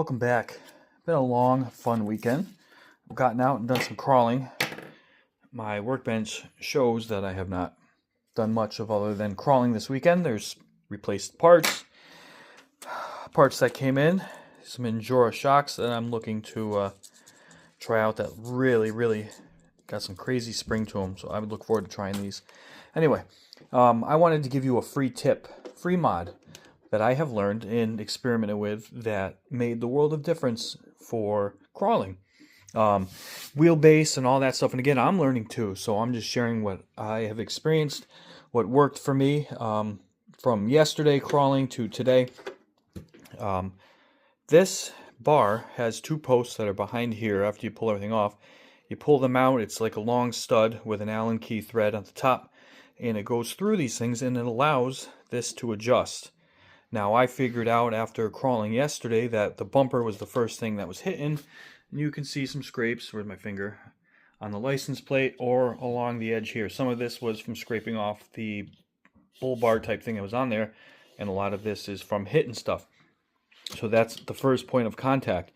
Welcome back. Been a long, fun weekend. I've gotten out and done some crawling. My workbench shows that I have not done much of other than crawling this weekend. There's replaced parts that came in, some Endura shocks that I'm looking to try out that really got some crazy spring to them, so I would look forward to trying these. Anyway, I wanted to give you a free tip, free mod that I have learned and experimented with that made the world of difference for crawling. Wheelbase and all that stuff. And again, I'm learning too, so I'm just sharing what I have experienced, what worked for me from yesterday crawling to today. This bar has two posts that are behind here. After you pull everything off, you pull them out. It's like a long stud with an Allen key thread on the top, and it goes through these things and it allows this to adjust. Now, I figured out after crawling yesterday that the bumper was the first thing that was hitting. And you can see some scrapes, where's my finger, on the license plate or along the edge here. Some of this was from scraping off the bull bar type thing that was on there, and a lot of this is from hitting stuff. So that's the first point of contact.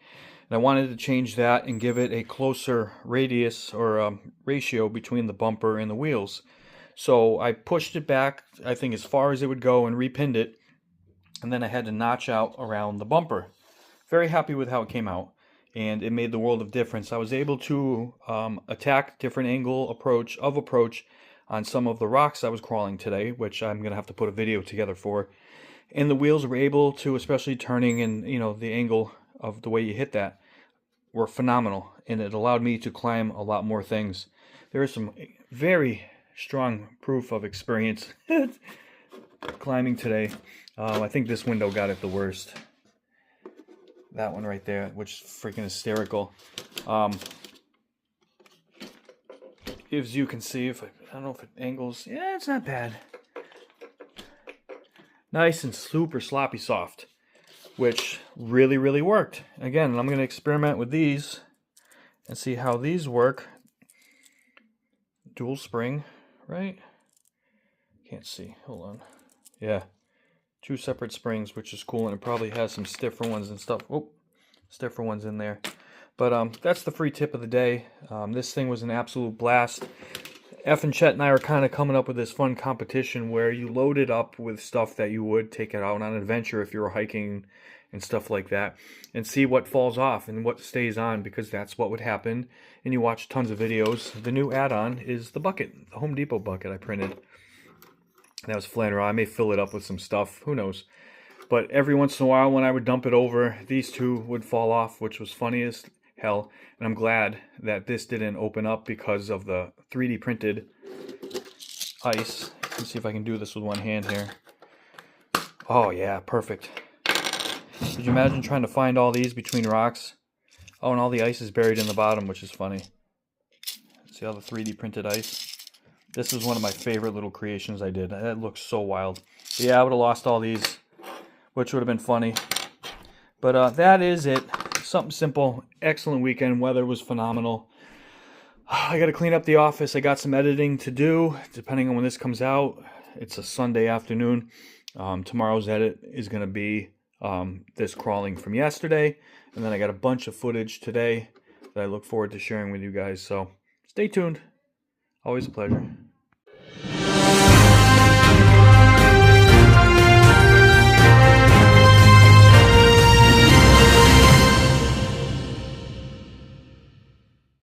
And I wanted to change that and give it a closer radius or ratio between the bumper and the wheels. So I pushed it back, I think, as far as it would go and repinned it. And then I had to notch out around the bumper. Very happy with how it came out, and it made the world of difference. I was able to attack different angle approach on some of the rocks I was crawling today, which I'm going to have to put a video together for. And the wheels were able to, especially turning and the angle of the way you hit that, were phenomenal, and it allowed me to climb a lot more things. There is some very strong proof of experience climbing today. I think this window got it the worst. That one right there, which is freaking hysterical. As you can see, I don't know if it angles. Yeah, it's not bad. Nice and super sloppy soft, which really worked. Again, I'm going to experiment with these and see how these work. Dual spring, right? Can't see. Hold on. Yeah. Two separate springs, which is cool, and it probably has some stiffer ones and stuff. Oh, stiffer ones in there. But that's the free tip of the day. This thing was an absolute blast. F and Chet and I are kind of coming up with this fun competition where you load it up with stuff that you would take it out on an adventure if you were hiking and stuff like that, and see what falls off and what stays on, because that's what would happen. And you watch tons of videos. The new add-on is the bucket, the Home Depot bucket I printed. That was flying around. I may fill it up with some stuff. Who knows? But every once in a while when I would dump it over, these two would fall off, which was funny as hell. And I'm glad that this didn't open up because of the 3D printed ice. Let's see if I can do this with one hand here. Oh yeah, perfect. Could you imagine trying to find all these between rocks? Oh, and all the ice is buried in the bottom, which is funny. See all the 3D printed ice? This is one of my favorite little creations I did. That looks so wild. But yeah, I would have lost all these, which would have been funny. But that is it. Something simple. Excellent weekend. Weather was phenomenal. I got to clean up the office. I got some editing to do, depending on when this comes out. It's a Sunday afternoon. Tomorrow's edit is going to be this crawling from yesterday. And then I got a bunch of footage today that I look forward to sharing with you guys. So stay tuned. Always a pleasure.